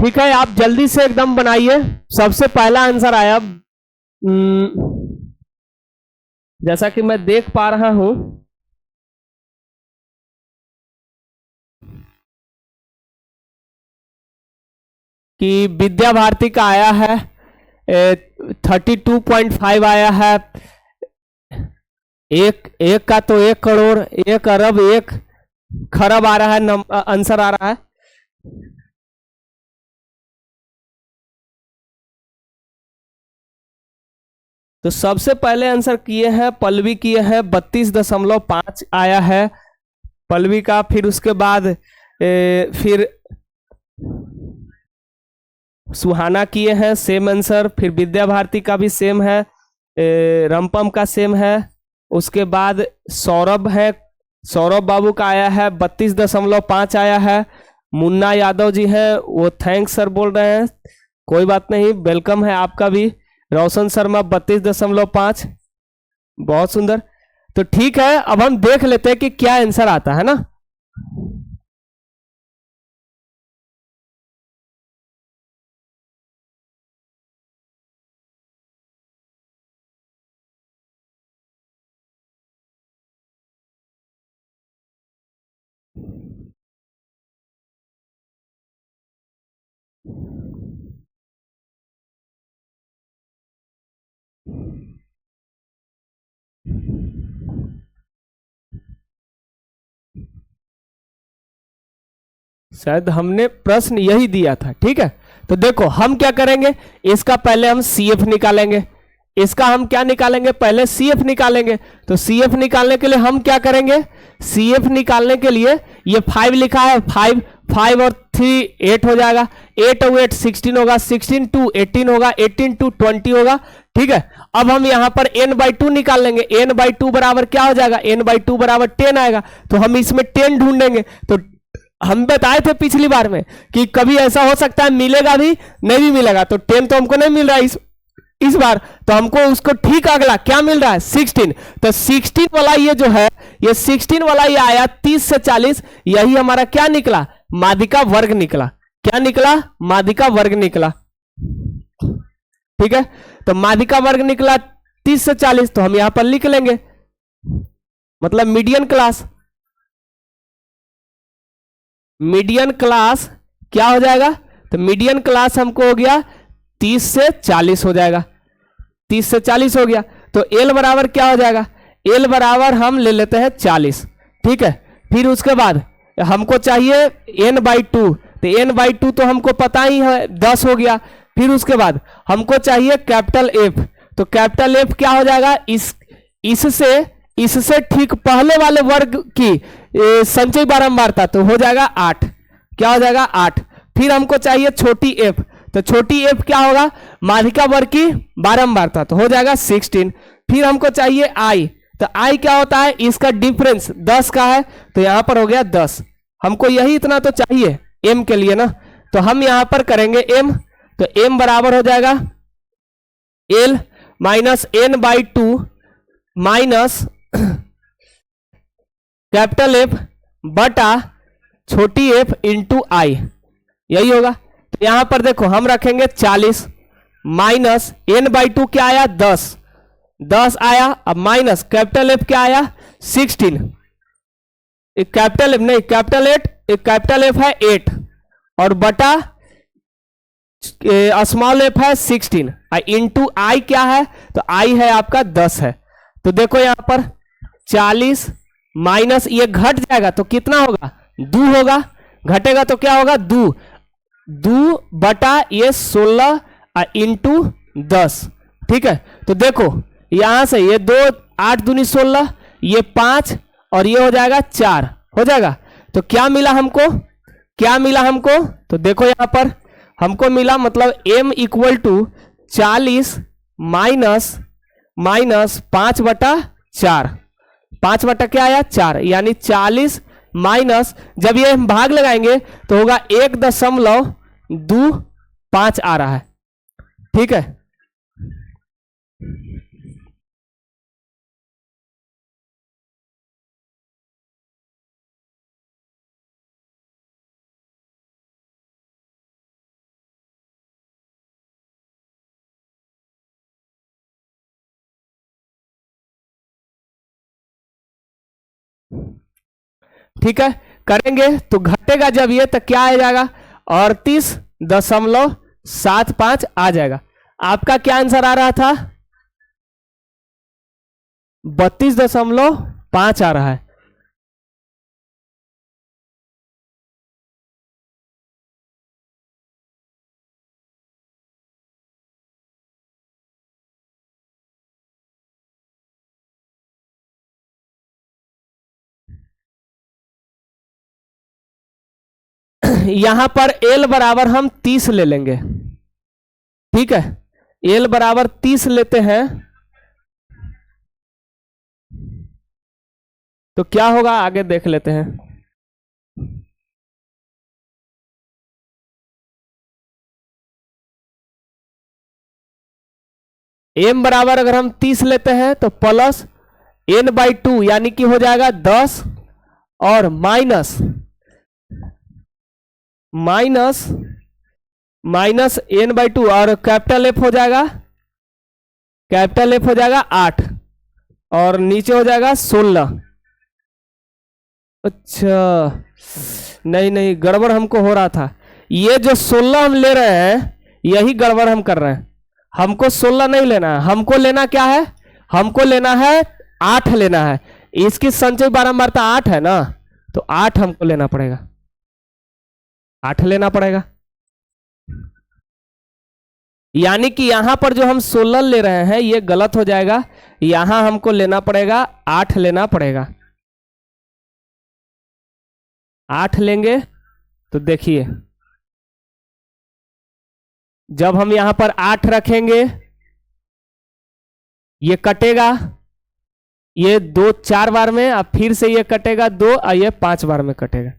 ठीक है, आप जल्दी से एकदम बनाइए। सबसे पहला आंसर आया, जैसा कि मैं देख पा रहा हूं कि विद्या भारती का आया है 32.5 आया है। एक एक का तो 1 करोड़, 1 अरब, 1 खरब आ रहा है, आंसर आ रहा है। तो सबसे पहले आंसर किए हैं पल्लवी, किए हैं 32.5 आया है पल्लवी का। फिर उसके बाद फिर सुहाना किए हैं सेम आंसर। फिर विद्या भारती का भी सेम है, रमपम का सेम है। उसके बाद सौरभ है, सौरभ बाबू का आया है 32.5 आया है। मुन्ना यादव जी हैं, वो थैंक्स सर बोल रहे हैं, कोई बात नहीं, वेलकम है आपका भी। रोशन शर्मा 32.5, बहुत सुंदर। तो ठीक है, अब हम देख लेते हैं कि क्या आंसर आता है ना। शायद हमने प्रश्न यही दिया था। ठीक है, तो देखो हम क्या करेंगे, इसका पहले हम सीएफ निकालेंगे। इसका हम क्या निकालेंगे, पहले सीएफ निकालेंगे। तो सीएफ निकालने के लिए हम क्या करेंगे, सीएफ निकालने के लिए ये 5 लिखा है, 5 5 और 3 8 हो जाएगा। 8 और 8 16 होगा, 16 टू 18 होगा, 18 टू 20 होगा। ठीक है, अब हम यहां पर n/2 निकाल लेंगे। n/2 बराबर क्या हो जाएगा, n/2 बराबर 10 आएगा। तो हम इसमें 10 ढूंढेंगे। तो हम बताए थे पिछली बार में कि कभी ऐसा हो सकता है मिलेगा भी, नहीं भी मिलेगा। तो 10 तो हमको नहीं मिल रहा है इस बार, तो हमको उसको ठीक अगला क्या मिल रहा है, 16। तो 16 वाला ये जो है, ये 16 वाला ये आया 30 से 40, यही हमारा क्या निकला, माध्यिका वर्ग निकला। क्या निकला, माध्यिका वर्ग निकला। ठीक है, तो माध्यिका वर्ग निकला 30 से 40, तो हम यहां पर लिख लेंगे, मतलब मीडियन क्लास। मीडियन क्लास क्या हो जाएगा, तो मीडियन क्लास हमको हो गया 30 से 40 हो जाएगा। 30 से 40 हो गया, तो एल बराबर क्या हो जाएगा, एल बराबर हम ले लेते हैं 40। ठीक है, फिर उसके बाद हमको चाहिए n/2, तो n/2 तो हमको पता ही है 10 हो गया। फिर उसके बाद हमको चाहिए कैपिटल एफ, तो कैपिटल एफ क्या हो जाएगा, इससे इससे ठीक पहले वाले वर्ग की संचयी बारंबारता, तो हो जाएगा 8। क्या हो जाएगा, 8। फिर हमको चाहिए छोटी एफ, तो छोटी एफ क्या होगा, माध्यिका वर्ग की बारंबारता, तो हो जाएगा 16। फिर हमको चाहिए आई, तो आई क्या होता है, इसका डिफरेंस 10 का है, तो यहां पर हो गया 10। हमको यही इतना तो चाहिए एम के लिए ना, तो हम यहां पर करेंगे एम। तो एम बराबर हो जाएगा L minus n/2 minus capital F बटा छोटी एफ इंटू आई, यही होगा। तो यहां पर देखो हम रखेंगे 40 माइनस n/2 क्या आया, 10 10 आया। अब माइनस कैपिटल एफ क्या आया, 16। एक कैपिटल एफ नहीं, कैपिटल एट, एक कैपिटल एफ है 8 और बटा स्मॉल एफ है 16 इंटू आई क्या है, तो आई है आपका 10 है। तो देखो यहां पर 40 माइनस ये घट जाएगा तो कितना होगा, 2 होगा। घटेगा तो क्या होगा, 2 2 बटा ये 16 इंटू 10। ठीक है, तो देखो यहां से ये 2 8 दूनी 16, ये 5 और ये हो जाएगा 4 हो जाएगा। तो क्या मिला हमको, क्या मिला हमको, तो देखो यहां पर हमको मिला, मतलब m equal to 40 minus minus 5/4, 5 बटा क्या आया 4, यानी 40 माइनस, जब ये हम भाग लगाएंगे तो होगा 1.25 आ रहा है। ठीक है, ठीक है, करेंगे तो घटेगा जब ये, तो क्या आ जाएगा, 38.75 आ जाएगा। आपका क्या आंसर आ रहा था, 32.5 आ रहा है। यहां पर एल बराबर हम 30 ले लेंगे। ठीक है, एल बराबर 30 लेते हैं तो क्या होगा आगे देख लेते हैं। एम बराबर अगर हम 30 लेते हैं तो प्लस n/2 यानी कि हो जाएगा 10 और माइनस n/2 और कैपिटल एफ हो जाएगा, 8 और नीचे हो जाएगा 16। अच्छा नहीं नहीं, गड़बड़ हमको हो रहा था। ये जो 16 हम ले रहे हैं यही गड़बड़ हम कर रहे हैं। हमको 16 नहीं लेना है, हमको लेना क्या है, हमको लेना है 8 लेना है। इसकी संचय बारंबारता 8 है ना, तो 8 हमको लेना पड़ेगा, 8 लेना पड़ेगा। यानी कि यहां पर जो हम 16 ले रहे हैं ये गलत हो जाएगा, यहां हमको लेना पड़ेगा 8 लेना पड़ेगा। 8 लेंगे तो देखिए जब हम यहां पर 8 रखेंगे ये कटेगा, ये 2 4 बार में, अब फिर से ये कटेगा 2 और ये 5 बार में कटेगा।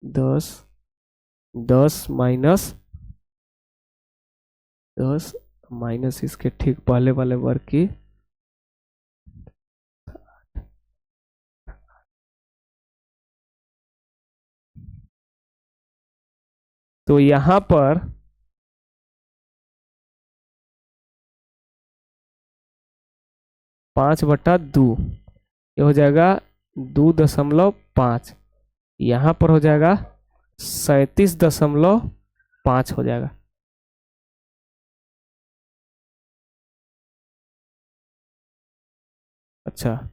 दस माइनस इसके ठीक पहले वाले वर्ग की, तो यहां पर 5/2 ये हो जाएगा 2.5, यहां पर हो जाएगा 37.5 हो जाएगा। अच्छा,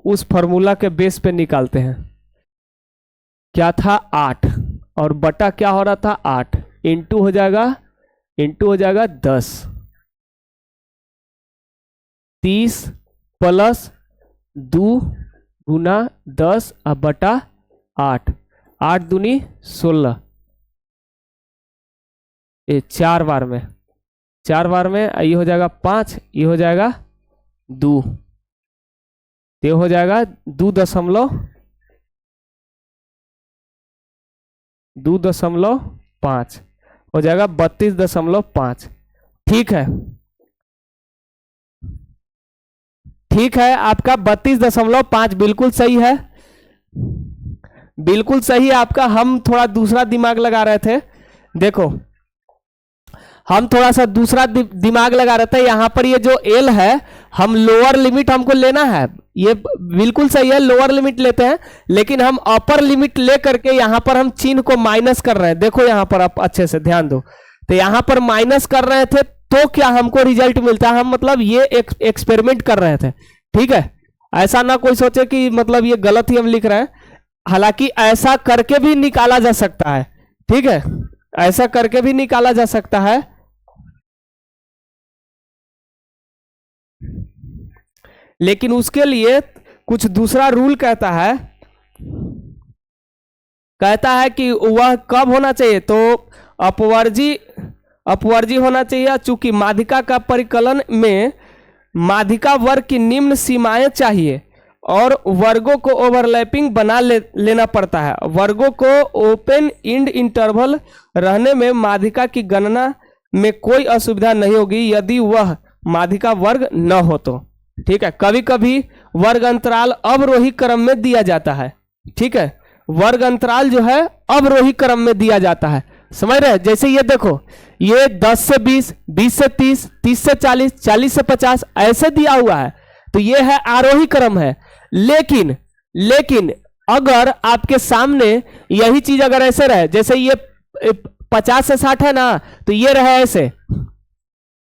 उस फॉर्मूला के बेस पे निकालते हैं। क्या था 8 और बटा क्या हो रहा था 8, इंटू हो जाएगा 10, 30 प्लस 2 गुना 10 अब बटा 8, 8 दूनी 16, ये 4 बार में, ये हो जाएगा 5, ये हो जाएगा 2, ये हो जाएगा 2.5 हो जाएगा 32.5। ठीक है, ठीक है, आपका 32.5 बिल्कुल सही है, बिल्कुल सही है आपका। हम थोड़ा दूसरा दिमाग लगा रहे थे, देखो हम थोड़ा सा दूसरा दिमाग लगा रहे थे। यहां पर ये जो एल है हम लोअर लिमिट हमको लेना है, ये बिल्कुल सही है, लोअर लिमिट लेते हैं, लेकिन हम अपर लिमिट ले करके यहां पर हम चिन्ह को माइनस कर रहे हैं। देखो यहां पर आप अच्छे से ध्यान दो, तो यहां पर माइनस कर रहे थे तो क्या हमको रिजल्ट मिलता है, हम मतलब ये एक्सपेरिमेंट कर रहे थे। ठीक है, ऐसा ना कोई सोचे कि मतलब ये गलत ही हम लिख रहे हैं, हालांकि ऐसा करके भी निकाला जा सकता है। ठीक है, ऐसा करके भी निकाला जा सकता है, लेकिन उसके लिए कुछ दूसरा रूल कहता है कि वह कब होना चाहिए, तो अपवर्जी होना चाहिए। चूंकि माध्यिका का परिकलन में माध्यिका वर्ग की निम्न सीमाएं चाहिए और वर्गों को ओवरलैपिंग बना लेना पड़ता है। वर्गों को ओपन इंड इंटरवल रहने में माध्यिका की गणना में कोई असुविधा नहीं होगी यदि वह माध्यिका वर्ग न हो तो। ठीक है, कभी कभी वर्ग अंतराल अवरोही क्रम में दिया जाता है। ठीक है, वर्ग अंतराल जो है अवरोही क्रम में दिया जाता है। समझ रहे हैं? जैसे ये देखो, ये 10 से 20, 20 से 30, 30 से 40, 40 से 50 ऐसे दिया हुआ है, तो ये है आरोही क्रम है। लेकिन लेकिन अगर आपके सामने यही चीज अगर ऐसे रहे, जैसे ये 50 से 60 है ना, तो ये रहे ऐसे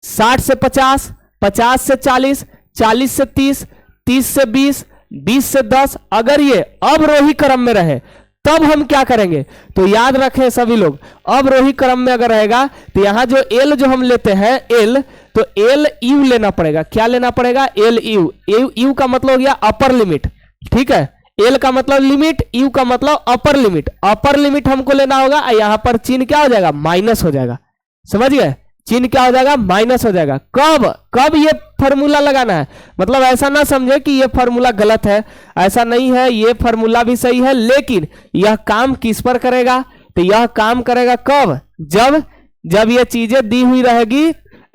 60 से 50, 50 से 40, 40 से 30, 30 से 20, 20 से 10, अगर ये अवरोही क्रम में रहे तब हम क्या करेंगे? तो याद रखें सभी लोग, अवरोही क्रम में अगर रहेगा तो यहां जो एल जो हम लेते हैं एल, तो एल यू लेना पड़ेगा। क्या लेना पड़ेगा? L U. यू का मतलब हो गया अपर लिमिट, ठीक है। एल का मतलब लिमिट, यू का मतलब अपर लिमिट। अपर लिमिट हमको लेना होगा, यहां पर चिन्ह क्या हो जाएगा? माइनस हो जाएगा। समझ गए? चिन्ह क्या हो जाएगा? माइनस हो जाएगा। कब कब ये फॉर्मूला लगाना है? मतलब ऐसा ना समझे कि ये फॉर्मूला गलत है, ऐसा नहीं है, ये फॉर्मूला भी सही है, लेकिन यह काम किस पर करेगा? तो यह काम करेगा कब? जब ये चीजें दी हुई रहेगी,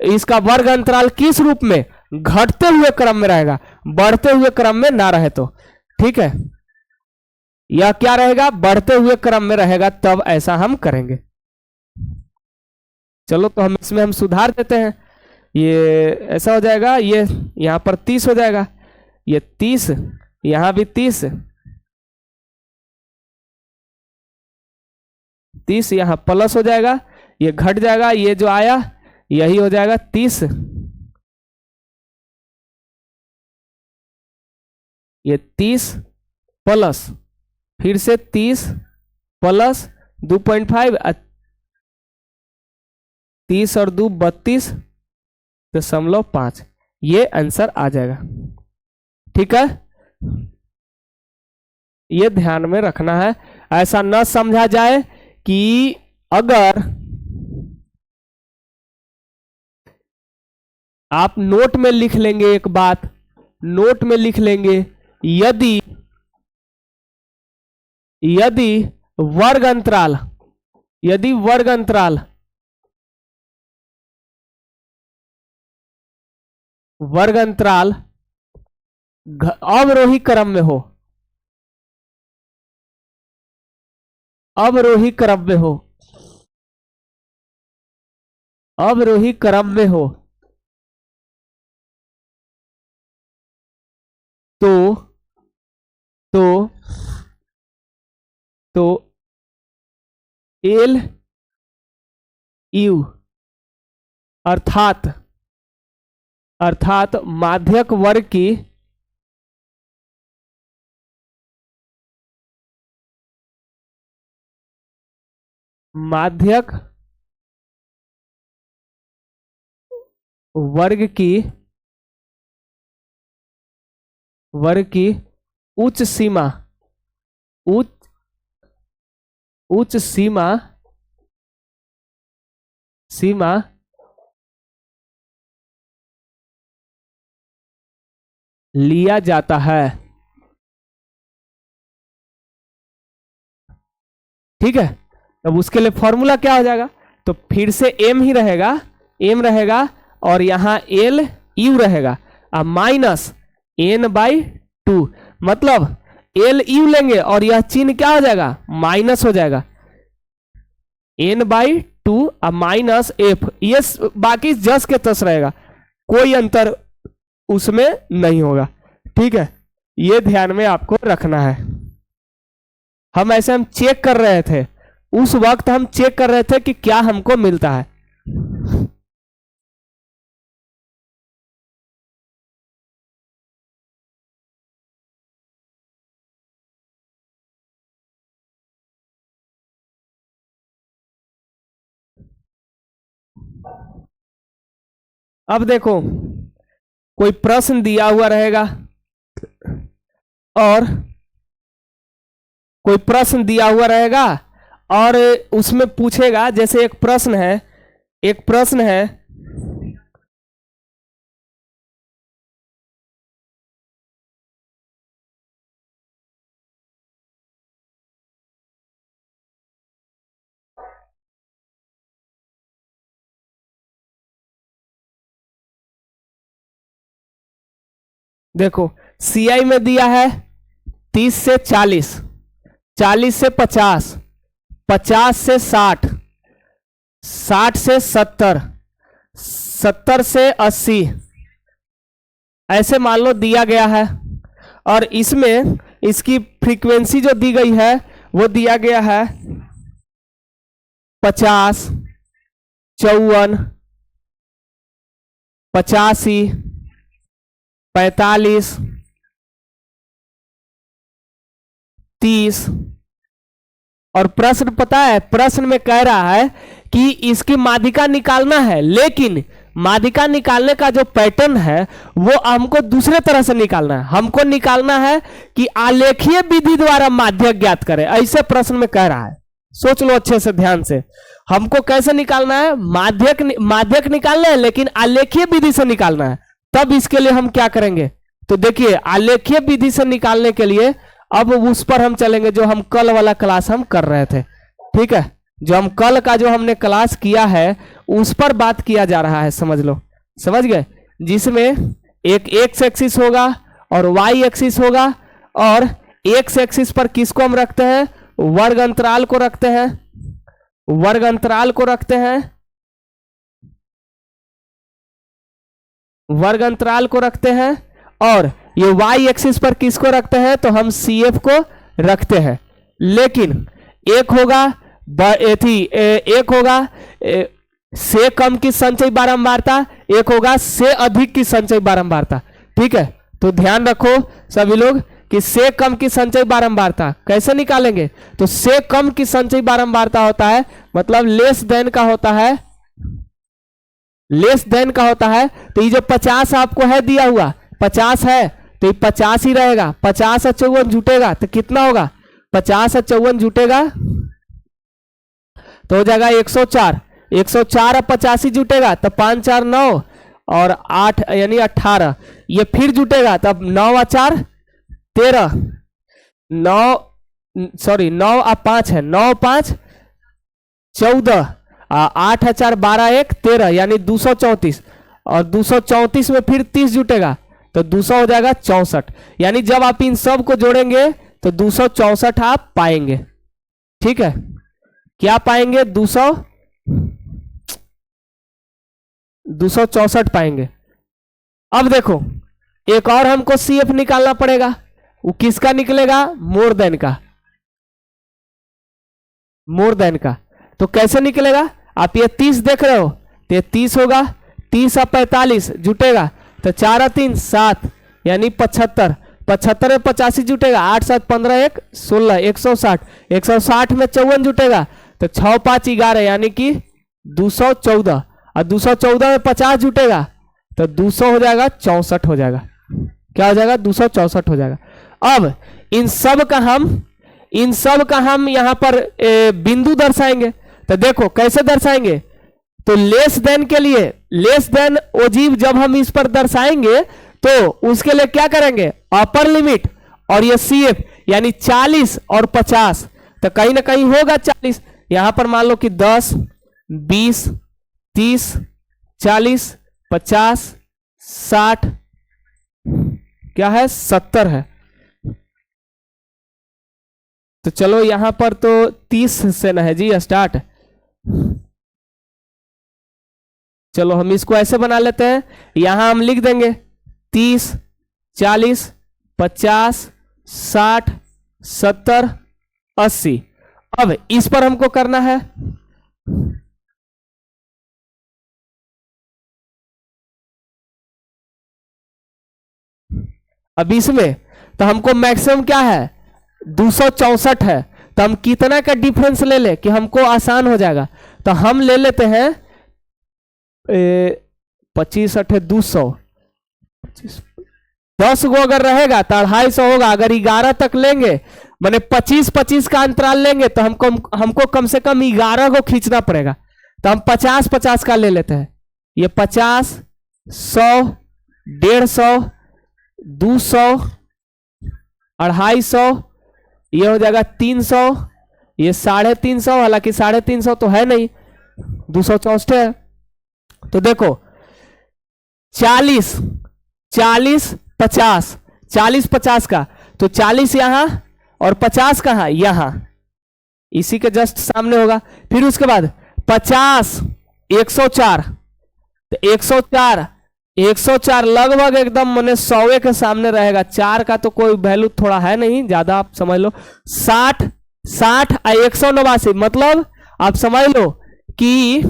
इसका वर्ग अंतराल किस रूप में? घटते हुए क्रम में रहेगा, बढ़ते हुए क्रम में ना रहे तो। ठीक है, यह क्या रहेगा? बढ़ते हुए क्रम में रहेगा, तब ऐसा हम करेंगे। चलो तो हम इसमें हम सुधार देते हैं। ये ऐसा हो जाएगा, ये यहां पर 30 हो जाएगा, ये 30, यहां भी 30, 30 यहां प्लस हो जाएगा, ये घट जाएगा, ये जो आया यही हो जाएगा 30, ये 30 प्लस फिर से 30 प्लस 2.5, 30 और 2 32.5, ये आंसर आ जाएगा। ठीक है, ये ध्यान में रखना है, ऐसा न समझा जाए कि अगर आप नोट में लिख लेंगे, एक बात नोट में लिख लेंगे, यदि वर्ग अंतराल, यदि वर्ग अंतराल अवरोही क्रम में हो, अवरोही क्रम में हो, अवरोही क्रम में हो, तो तो तो एल यू अर्थात माध्यक वर्ग की माध्यक वर्ग की उच्च सीमा, उच्च सीमा लिया जाता है। ठीक है, अब उसके लिए फॉर्मूला क्या हो जाएगा? तो फिर से एम ही रहेगा, एम रहेगा, और यहां एल यू रहेगा, अब माइनस n/2, मतलब एल यू लेंगे और यह चिन्ह क्या हो जाएगा? माइनस हो जाएगा, n/2 अब माइनस एफ, ये बाकी जस के तस रहेगा, कोई अंतर उसमें नहीं होगा। ठीक है, ये ध्यान में आपको रखना है। हम ऐसे हम चेक कर रहे थे, उस वक्त हम चेक कर रहे थे कि क्या हमको मिलता है। अब देखो, कोई प्रश्न दिया हुआ रहेगा और कोई प्रश्न दिया हुआ रहेगा और उसमें पूछेगा, जैसे एक प्रश्न है, एक प्रश्न है, देखो सीआई में दिया है 30 से 40, 40 से 50, 50 से 60, 60 से 70, 70 से 80, ऐसे मान लो दिया गया है। और इसमें इसकी फ्रीक्वेंसी जो दी गई है वो दिया गया है 50, 54, 85, 45, 30। और प्रश्न पता है, प्रश्न में कह रहा है कि इसकी माध्यिका निकालना है, लेकिन माध्यिका निकालने का जो पैटर्न है वो हमको दूसरे तरह से निकालना है। हमको निकालना है कि आलेखीय विधि द्वारा माध्यक ज्ञात करें, ऐसे प्रश्न में कह रहा है। सोच लो अच्छे से ध्यान से, हमको कैसे निकालना है? माध्यक निकालना है, लेकिन आलेखीय विधि से निकालना है। तब इसके लिए हम क्या करेंगे? तो देखिए, आलेखीय विधि से निकालने के लिए अब उस पर हम चलेंगे जो हम कल वाला क्लास हम कर रहे थे। ठीक है, जो हम कल का जो हमने क्लास किया है उस पर बात किया जा रहा है, समझ लो, समझ गए? जिसमें एक एक्स एक्सिस होगा और वाई एक्सिस होगा, और एक्स एक्सिस पर किसको हम रखते हैं? वर्ग अंतराल को रखते हैं, वर्ग अंतराल को रखते हैं, वर्ग अंतराल को रखते हैं। और ये वाई एक्सिस पर किसको रखते हैं? तो हम सी एफ को रखते हैं। लेकिन एक होगा एक होगा से कम की संचयी बारंबारता, एक होगा से अधिक की संचयी बारंबारता। ठीक है, तो ध्यान रखो सभी लोग कि से कम की संचयी बारंबारता कैसे निकालेंगे? तो से कम की संचयी बारंबारता होता है, मतलब लेस देन का होता है, लेस देन का होता है। तो ये जो 50 आपको है दिया हुआ, 50 है तो ये 50 ही रहेगा। 50 और 54 जुटेगा तो कितना होगा? 50 और 54 जुटेगा तो हो जाएगा 104। 104 और 85 जुटेगा तो 5 4 9 और 8 यानी 18। ये फिर जुटेगा तब 9 और 4 13, 9 और 5 है, 9 5 14, 8 और 4 12 1 13 यानी 234। और 234 में फिर 30 जुटेगा तो 200 हो जाएगा 64। यानी जब आप इन सब को जोड़ेंगे तो 264 आप पाएंगे। ठीक है, क्या पाएंगे? 264 पाएंगे। अब देखो, एक और हमको सी एफ निकालना पड़ेगा। वो किसका निकलेगा? मोर देन का, मोर देन का। तो कैसे निकलेगा? आप ये 30 देख रहे हो तो ये 30 होगा, 30 और 45 जुटेगा तो 4 और 3 7 यानी 75। 75 में 85 जुटेगा, 8 7 15 1 16, 160। 160 में 54 जुटेगा तो 6 5 11 यानी कि 214। और 214 में 50 जुटेगा तो 200 हो जाएगा, 64 हो जाएगा। क्या हो जाएगा? 264 हो जाएगा। अब इन सब का हम यहां पर बिंदु दर्शाएंगे। तो देखो कैसे दर्शाएंगे? तो लेस देन के लिए, लेस देन ओजीव जब हम इस पर दर्शाएंगे तो उसके लिए क्या करेंगे? अपर लिमिट और ये सी एफ यानी 40 और 50, तो कहीं ना कहीं होगा 40। यहां पर मान लो कि 10 20 30 40 50 60, क्या है? 70 है। तो चलो यहां पर तो 30 से ना है जी स्टार्ट। चलो हम इसको ऐसे बना लेते हैं, यहां हम लिख देंगे 30 40 50 60 70 80। अब इस पर हमको करना है, अब इसमें तो हमको मैक्सिमम क्या है? 264 है। तो हम कितना का डिफरेंस ले ले कि हमको आसान हो जाएगा? तो हम ले लेते हैं 25 8 200, 10 गो अगर रहेगा तो 250 होगा। अगर 11 तक लेंगे माने 25 25 का अंतराल लेंगे तो हमको कम से कम 11 को खींचना पड़ेगा। तो हम 50 50 का ले लेते हैं। ये 50 100 150 200 250, ये हो जाएगा 300, ये 350। हालांकि 350 तो है नहीं, 264 है। तो देखो 40 40 50 40 50 का, तो 40 यहां और 50 कहाँ, यहां इसी के जस्ट सामने होगा। फिर उसके बाद 50, 104, तो 104, 104 लगभग एकदम मैंने 100 के सामने रहेगा। 4 का तो कोई वैल्यू थोड़ा है नहीं, ज्यादा आप समझ लो। 60, 60 और 189, मतलब आप समझ लो कि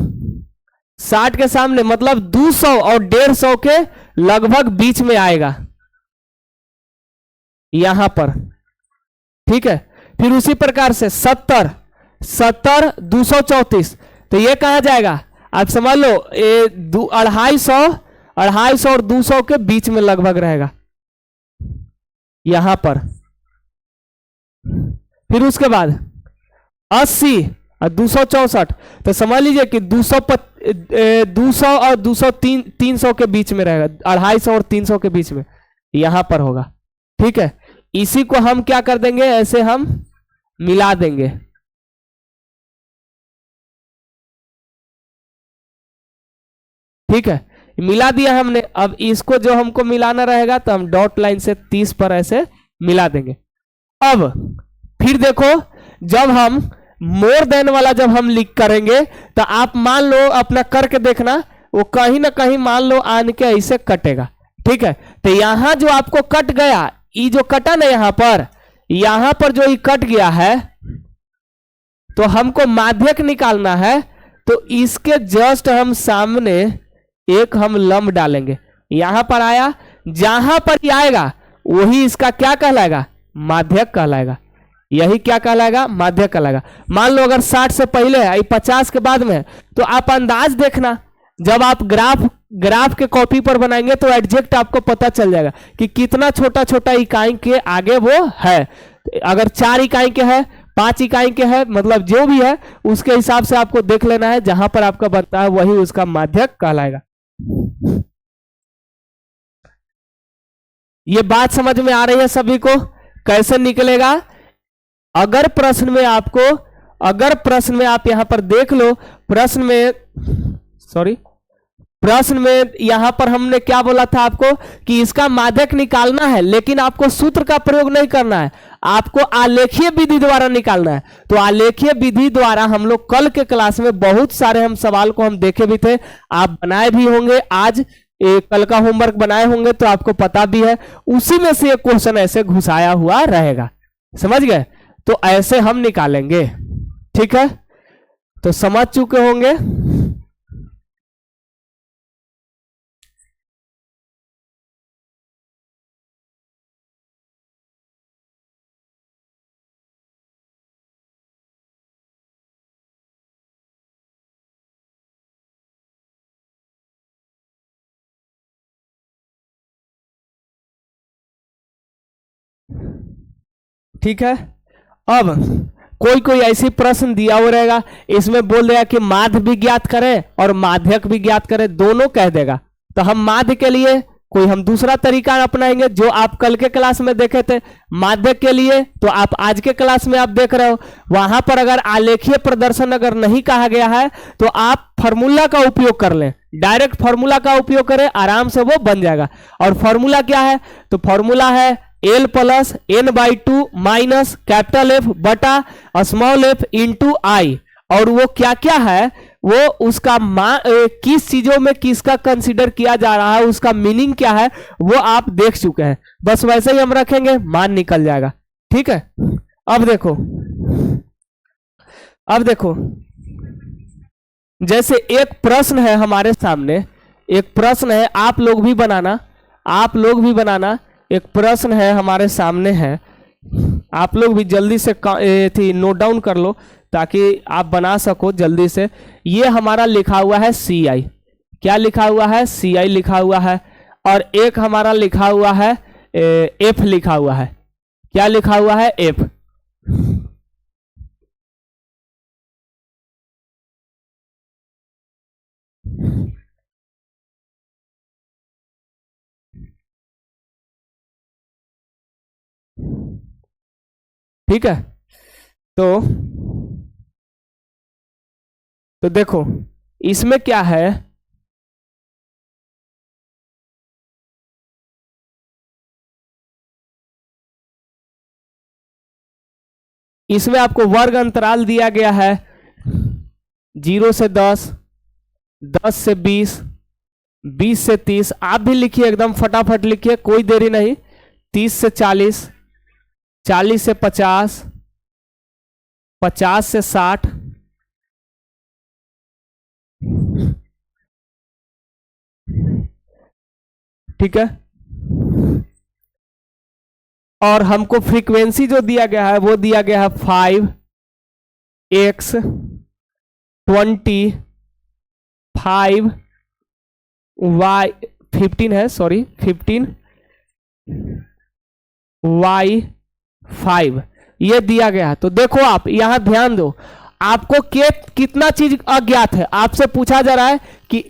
60 के सामने मतलब 200 और 150 के लगभग बीच में आएगा यहां पर, ठीक है। फिर उसी प्रकार से 70, 70, 234, तो ये कहा जाएगा, आप समझ लो ये 250, 250 और 200 के बीच में लगभग रहेगा यहां पर। फिर उसके बाद 80 और 264, तो समझ लीजिए कि 200 और 300 के बीच में रहेगा, 250 और 300 के बीच में यहां पर होगा, ठीक है। इसी को हम क्या कर देंगे, ऐसे हम मिला देंगे, ठीक है। मिला दिया हमने। अब इसको जो हमको मिलाना रहेगा तो हम डॉट लाइन से 30 पर ऐसे मिला देंगे। अब फिर देखो, जब हम मोर देन वाला जब हम लिख करेंगे तो आप मान लो अपना करके देखना, वो कहीं ना कहीं मान लो आन के ऐसे कटेगा, ठीक है। तो यहां जो आपको कट गया, ये जो कटा ना यहां पर जो ये कट गया है, तो हमको माध्यक निकालना है। तो इसके जस्ट हम सामने एक हम लंब डालेंगे, यहां पर आया, जहां पर ये आएगा वही इसका क्या कहलाएगा, माध्यक कहलाएगा। यही क्या कहलाएगा, माध्यक कहलाएगा। मान लो अगर 60 से पहले है, 50 के बाद में है, तो आप अंदाज देखना, जब आप ग्राफ के कॉपी पर बनाएंगे तो एग्जैक्ट आपको पता चल जाएगा कि कितना छोटा छोटा इकाई के आगे वो है। अगर 4 इकाई के है, 5 इकाई के है, मतलब जो भी है उसके हिसाब से आपको देख लेना है, जहां पर आपका बनता है वही उसका माध्यक कहलाएगा। ये बात समझ में आ रही है सभी को, कैसे निकलेगा? अगर प्रश्न में आपको, अगर प्रश्न में आप यहां पर देख लो, प्रश्न में, सॉरी, प्रश्न में यहां पर हमने क्या बोला था आपको कि इसका माध्यक निकालना है, लेकिन आपको सूत्र का प्रयोग नहीं करना है, आपको आलेखीय विधि द्वारा निकालना है। तो आलेखीय विधि द्वारा हम लोग कल के क्लास में बहुत सारे हम सवाल को हम देखे भी थे, आप बनाए भी होंगे, आज कल का होमवर्क बनाए होंगे तो आपको पता भी है। उसी में से एक क्वेश्चन ऐसे घुसाया हुआ रहेगा, समझ गए? तो ऐसे हम निकालेंगे, ठीक है। तो समझ चुके होंगे। ठीक है। अब कोई कोई ऐसी प्रश्न दिया हुआ रहेगा, इसमें बोल देगा कि माध्य भी ज्ञात करें और माध्यक भी ज्ञात करें, दोनों कह देगा। तो हम माध्य के लिए कोई हम दूसरा तरीका अपनाएंगे जो आप कल के क्लास में देखे थे। माध्यक के लिए तो आप आज के क्लास में आप देख रहे हो, वहां पर अगर आलेखीय प्रदर्शन अगर नहीं कहा गया है तो आप फॉर्मूला का उपयोग कर लें, डायरेक्ट फॉर्मूला का उपयोग करें, आराम से वो बन जाएगा। और फॉर्मूला क्या है? तो फॉर्मूला है L plus N/2 minus capital F बटा स्मॉल f इंटू आई। और वो क्या क्या है, वो उसका किस चीजों में किसका कंसीडर किया जा रहा है, उसका मीनिंग क्या है, वो आप देख चुके हैं। बस वैसे ही हम रखेंगे, मान निकल जाएगा, ठीक है। अब देखो, अब देखो, जैसे एक प्रश्न है हमारे सामने, एक प्रश्न है, आप लोग भी बनाना, आप लोग भी बनाना। एक प्रश्न है हमारे सामने है, आप लोग भी जल्दी से थी नोट डाउन कर लो ताकि आप बना सको जल्दी से। ये हमारा लिखा हुआ है CI, क्या लिखा हुआ है? CI लिखा हुआ है। और एक हमारा लिखा हुआ है F लिखा हुआ है, क्या लिखा हुआ है? F। ठीक है। तो देखो इसमें क्या है, इसमें आपको वर्ग अंतराल दिया गया है 0 से 10, 10 से 20, 20 से 30। आप भी लिखिए, एकदम फटाफट लिखिए, कोई देरी नहीं। 30 से 40, 40 से 50, 50 से 60, ठीक है। और हमको फ्रीक्वेंसी जो दिया गया है वो दिया गया है 5x 20 5 y 15 है, सॉरी 15 y 5 ये दिया गया है। तो देखो आप यहां ध्यान दो, आपको कितना चीज अज्ञात है। आपसे पूछा जा रहा है कि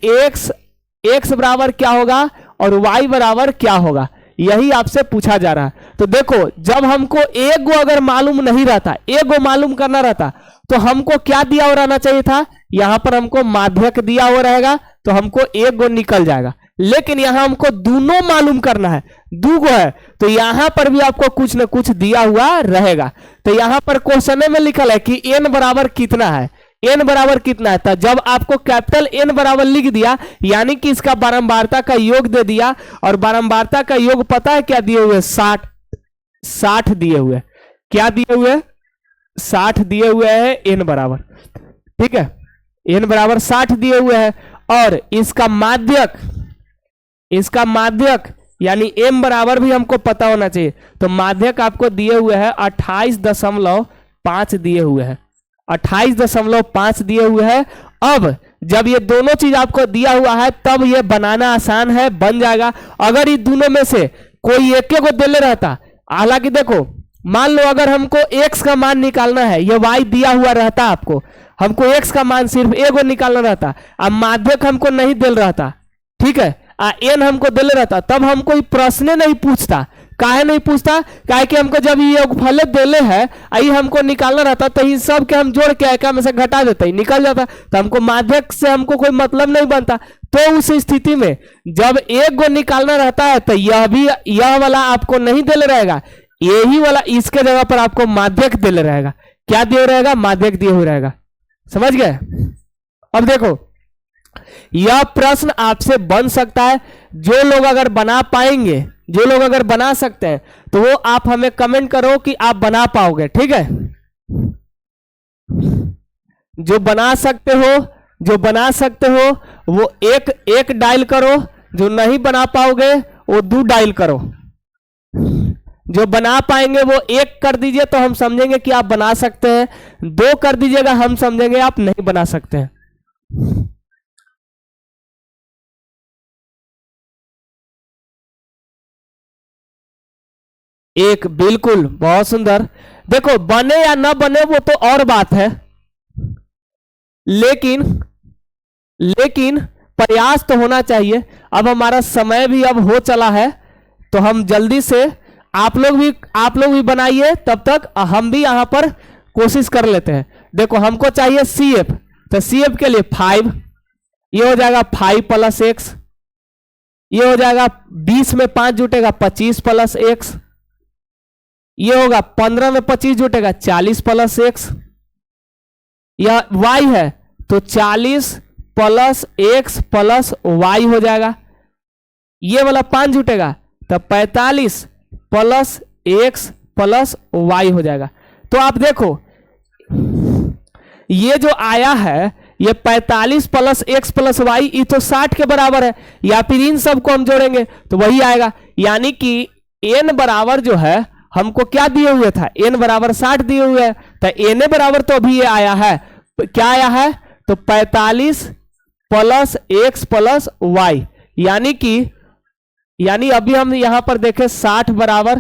x बराबर क्या होगा और y बराबर क्या होगा, यही आपसे पूछा जा रहा है। तो देखो, जब हमको एक गो अगर मालूम नहीं रहता, एक गो मालूम करना रहता, तो हमको क्या दिया हुआ रहना चाहिए था, यहां पर हमको माध्यक दिया हुआ रहेगा तो हमको एक गो निकल जाएगा। लेकिन यहां हमको दोनों मालूम करना है, दो गो है, तो यहां पर भी आपको कुछ ना कुछ दिया हुआ रहेगा। तो यहां पर क्वेश्चन में लिखल है कि n बराबर कितना है, n बराबर कितना है। तो जब आपको कैपिटल N बराबर लिख दिया, यानी कि इसका बारंबारता का योग दे दिया, और बारंबारता का योग पता है क्या दिए हुए, 60 दिए हुए। क्या दिए हुए, 60 दिए हुए हैं n बराबर, ठीक है, n बराबर 60 दिए हुए हैं। और इसका माध्यक यानी m बराबर भी हमको पता होना चाहिए। तो माध्यक आपको दिए हुए हैं 28.5 दिए हुए हैं, 28.5 दिए हुए हैं। अब जब ये दोनों चीज आपको दिया हुआ है तब ये बनाना आसान है, बन जाएगा। अगर ये दोनों में से कोई एक को दे ले रहता, हालांकि देखो मान लो अगर हमको x का मान निकालना है, ये y दिया हुआ रहता, आपको हमको x का मान सिर्फ एक को निकालना रहता, अब माध्यक हमको नहीं दे रहता, ठीक है, n हमको दे ले रहता, तब हमको ये प्रश्न नहीं पूछता। काहे नहीं पूछता, काहे कि हमको जब ये योगफल देले है, आई हमको निकालना रहता, तो ये सब के हम जोड़ के एक में से घटा देते ही निकल जाता, तो हमको माध्यक से हमको कोई मतलब नहीं बनता। तो उस स्थिति में जब एक गो निकालना रहता है तो यह वाला आपको नहीं दे ले रहेगा, यही वाला इसके जगह पर आपको माध्यक दे ले रहेगा। क्या दिए रहेगा, माध्यक दिए हुए रहेगा। समझ गए। अब देखो, यह प्रश्न आपसे बन सकता है। जो लोग अगर बना पाएंगे, जो लोग अगर बना सकते हैं, तो वो आप हमें कमेंट करो कि आप बना पाओगे, ठीक है। जो बना सकते हो वो एक डायल करो, जो नहीं बना पाओगे वो 2 डायल करो। जो बना पाएंगे वो 1 कर दीजिए तो हम समझेंगे कि आप बना सकते हैं, 2 कर दीजिएगा हम समझेंगे आप नहीं बना सकते हैं। एक, बिल्कुल, बहुत सुंदर। देखो, बने या ना बने वो तो और बात है, लेकिन प्रयास तो होना चाहिए। अब हमारा समय भी अब हो चला है, तो हम जल्दी से आप लोग भी बनाइए, तब तक हम भी यहां पर कोशिश कर लेते हैं। देखो, हमको चाहिए CF, तो CF के लिए 5, ये हो जाएगा 5 + x, ये हो जाएगा 20 में 5 जुटेगा 25 + x, ये होगा 15 में 25 जुटेगा 40 + x, यह y है तो 40 + x + y हो जाएगा। ये वाला 5 जुटेगा तो 45 + x + y हो जाएगा। तो आप देखो, ये जो आया है ये 45 + x + y, ये तो 60 के बराबर है, या फिर इन सबको हम जोड़ेंगे तो वही आएगा। यानी कि n बराबर जो है हमको क्या दिए हुए था, n बराबर 60 दिए हुए है, तो n बराबर तो अभी ये आया है, क्या आया है, तो 45 + x + y, यानी अभी हम यहां पर देखें 60 बराबर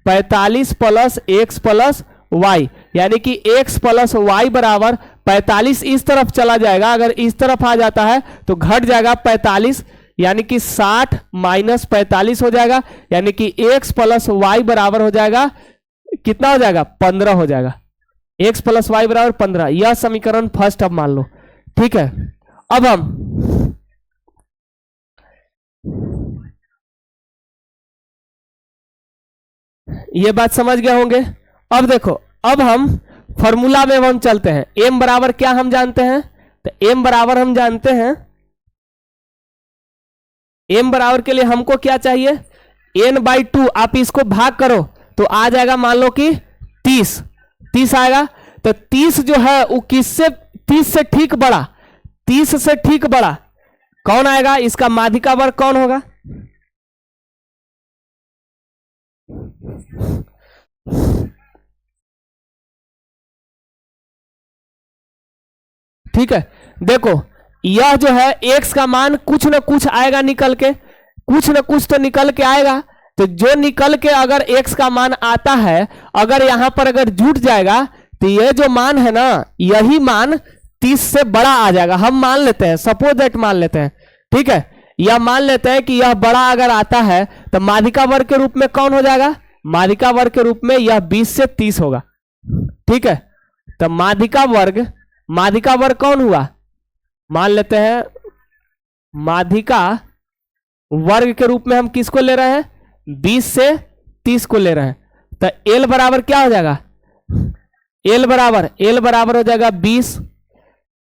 45 + x + y, यानी कि x + y बराबर 45 इस तरफ चला जाएगा, अगर इस तरफ आ जाता है तो घट जाएगा 45, यानी कि 60 - 45 हो जाएगा, यानी कि x + y बराबर हो जाएगा, कितना हो जाएगा, 15 हो जाएगा। x + y बराबर 15, यह समीकरण फर्स्ट अब मान लो, ठीक है। अब हम ये बात समझ गए होंगे। अब देखो, अब हम फॉर्मूला में हम चलते हैं। m बराबर क्या हम जानते हैं, तो m बराबर हम जानते हैं, m बराबर के लिए हमको क्या चाहिए, n/2। आप इसको भाग करो तो आ जाएगा, मान लो कि 30 आएगा। तो 30 जो है वो किससे, 30 से ठीक बड़ा, 30 से ठीक बड़ा कौन आएगा, इसका माध्यिका वर्ग कौन होगा, ठीक है। देखो यह जो है x का मान कुछ ना कुछ आएगा निकल के, कुछ ना कुछ तो निकल के आएगा। तो जो निकल के अगर x का मान आता है, अगर यहां पर अगर जुट जाएगा तो ये जो मान है ना, यही मान 30 से बड़ा आ जाएगा। हम मान लेते हैं, सपोज दैट मान लेते हैं, ठीक है। यह मान लेते हैं कि यह बड़ा अगर आता है तो माध्यिका वर्ग के रूप में कौन हो जाएगा, माध्यिका वर्ग के रूप में यह 20 से 30 होगा, ठीक है। तो माध्यिका वर्ग कौन हुआ, मान लेते हैं माध्यिका वर्ग के रूप में हम किसको ले रहे हैं, 20 से 30 को ले रहे हैं। तो L बराबर क्या हो जाएगा, L बराबर हो जाएगा 20।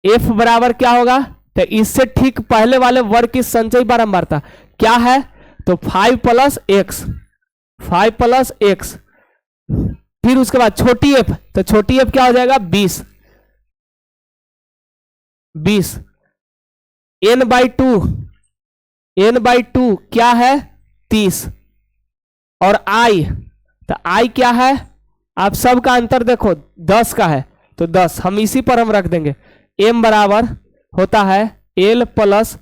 F बराबर क्या होगा, तो इससे ठीक पहले वाले वर्ग की संचयी बारंबारता क्या है, तो 5 प्लस x, फिर उसके बाद छोटी f, तो छोटी f क्या हो जाएगा 20 n/2 क्या है 30, और i, तो i क्या है, आप सबका अंतर देखो 10 का है तो 10, हम इसी पर हम रख देंगे। m बराबर होता है L plus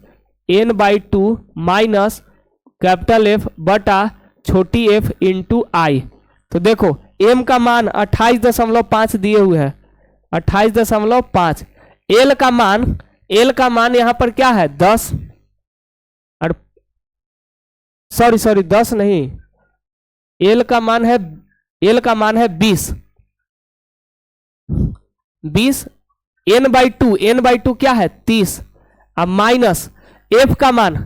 n/2 minus capital F बटा छोटी f इंटू आई। तो देखो m का मान 28.5 दिए हुए हैं, 28.5। L का मान यहां पर क्या है 10, और सॉरी 10 नहीं, L का मान है 20। n/2 क्या है 30, अब माइनस f का मान,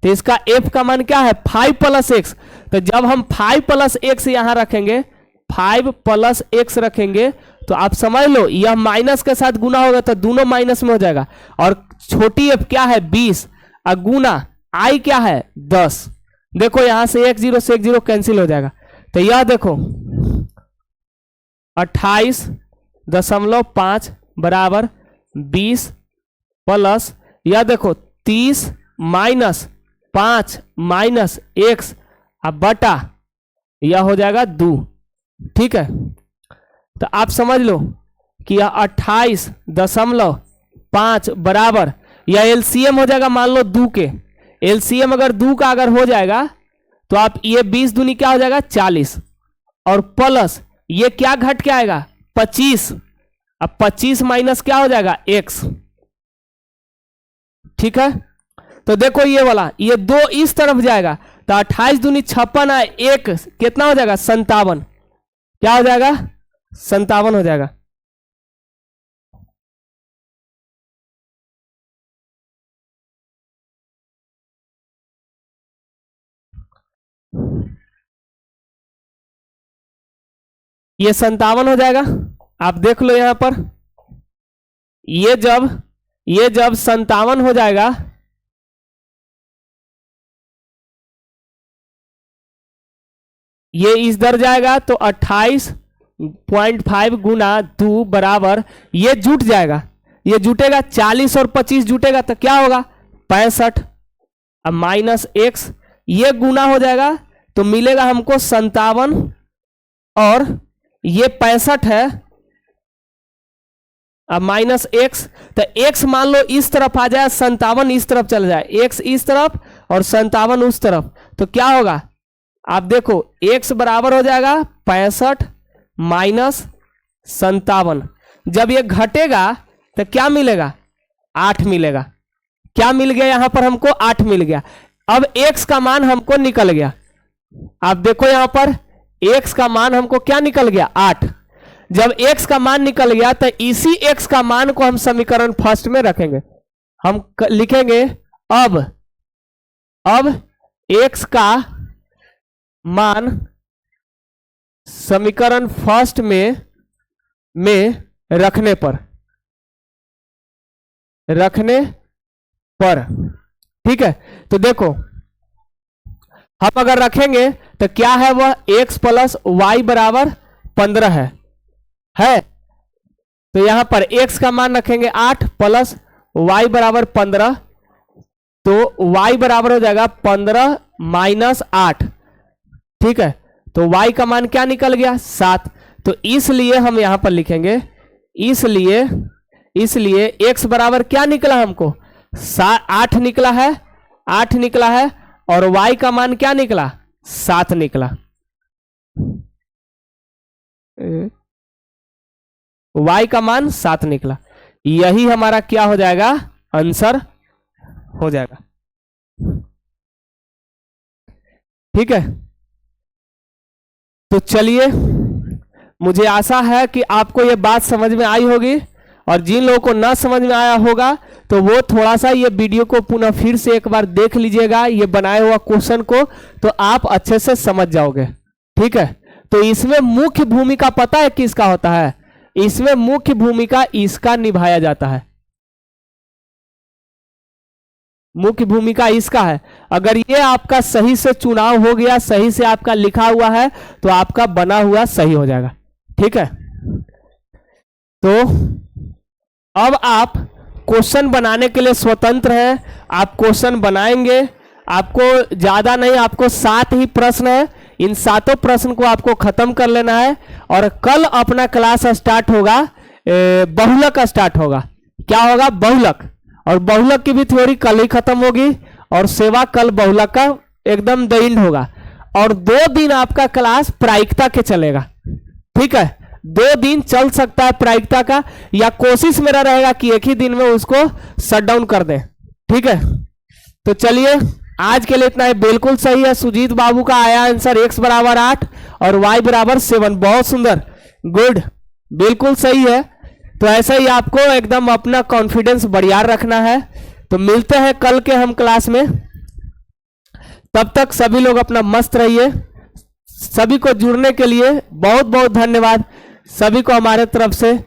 तो इसका f का मान क्या है 5 प्लस x। तो जब हम 5 प्लस x यहां रखेंगे, 5 प्लस x रखेंगे, तो आप समझ लो यह माइनस के साथ गुना होगा तो दोनों माइनस में हो जाएगा। और छोटी f क्या है 20, और गुना i क्या है 10। देखो यहां से 1 0 से 1 0 कैंसिल हो जाएगा। तो यह देखो 28.5 बराबर 20 प्लस, यह देखो 30 माइनस 5 माइनस x, अब बटा यह हो जाएगा 2, ठीक है। तो आप समझ लो कि यह 28.5 बराबर, यह एलसीएम हो जाएगा, मान लो 2 के एलसीएम अगर 2 का अगर हो जाएगा तो आप ये 20 दूनी क्या हो जाएगा 40, और प्लस ये क्या घट के आएगा 25, अब 25 माइनस क्या हो जाएगा x, ठीक है। तो देखो ये वाला, ये 2 इस तरफ जाएगा तो 28 दूनी 56 है, 1 कितना हो जाएगा 57, क्या हो जाएगा 57 हो जाएगा। ये 57 हो जाएगा, आप देख लो यहां पर, ये जब 57 हो जाएगा, ये इस दर जाएगा तो 28.5 गुना 2 बराबर, ये जुट जाएगा, ये जुटेगा 40 और 25 जुटेगा तो क्या होगा 65, अब माइनस x, ये गुना हो जाएगा तो मिलेगा हमको 57, और ये 65 है, अब माइनस x, तो x मान लो इस तरफ आ जाए, 57 इस तरफ चल जाए, x इस तरफ और 57 उस तरफ, तो क्या होगा आप देखो x बराबर हो जाएगा 65 माइनस 57। जब ये घटेगा तो क्या मिलेगा 8 मिलेगा, क्या मिल गया यहां पर हमको 8 मिल गया। अब x का मान हमको निकल गया, आप देखो यहां पर x का मान हमको क्या निकल गया 8। जब x का मान निकल गया तो इसी x का मान को हम समीकरण फर्स्ट में रखेंगे, हम लिखेंगे अब x का मान समीकरण फर्स्ट में में रखने पर ठीक है। तो देखो हम अगर रखेंगे तो क्या है वह x प्लस वाई बराबर 15 है। तो यहां पर x का मान रखेंगे 8 प्लस y बराबर 15, तो y बराबर हो जाएगा 15 माइनस 8। ठीक है, तो y का मान क्या निकल गया 7। तो इसलिए हम यहां पर लिखेंगे इसलिए x बराबर क्या निकला हमको 8 निकला है, 8 निकला है, और y का मान क्या निकला 7 निकला। y का मान 7 निकला। यही हमारा क्या हो जाएगा आंसर हो जाएगा। ठीक है, तो चलिए मुझे आशा है कि आपको यह बात समझ में आई होगी, और जिन लोगों को ना समझ में आया होगा तो वो थोड़ा सा ये वीडियो को पुनः फिर से एक बार देख लीजिएगा, ये बनाए हुआ क्वेश्चन को, तो आप अच्छे से समझ जाओगे। ठीक है, तो इसमें मुख्य भूमिका पता है किसका होता है? इसमें मुख्य भूमिका इसका निभाया जाता है, मुख्य भूमिका इसका है। अगर ये आपका सही से चुनाव हो गया, सही से आपका लिखा हुआ है, तो आपका बना हुआ सही हो जाएगा। ठीक है, तो अब आप क्वेश्चन बनाने के लिए स्वतंत्र हैं, आप क्वेश्चन बनाएंगे। आपको ज्यादा नहीं, आपको 7 ही प्रश्न है, इन 7 प्रश्न को आपको खत्म कर लेना है। और कल अपना क्लास स्टार्ट होगा, बहुलक स्टार्ट होगा। क्या होगा? बहुलक। और बहुलक की भी थ्योरी कल ही खत्म होगी, और सेवा कल बहुलक का एकदम द एंड होगा। और 2 दिन आपका क्लास प्रायिकता के चलेगा। ठीक है, 2 दिन चल सकता है प्रायिकता का, या कोशिश मेरा रहेगा कि एक ही दिन में उसको शट डाउन कर दें। ठीक है, तो चलिए आज के लिए इतना ही। बिल्कुल सही है, सुजीत बाबू का आया आंसर x बराबर 8 और y बराबर 7। बहुत सुंदर, गुड, बिल्कुल सही है। तो ऐसा ही आपको एकदम अपना कॉन्फिडेंस बढ़िया रखना है। तो मिलते हैं कल के हम क्लास में, तब तक सभी लोग अपना मस्त रहिए। सभी को जुड़ने के लिए बहुत बहुत धन्यवाद, सभी को हमारे तरफ से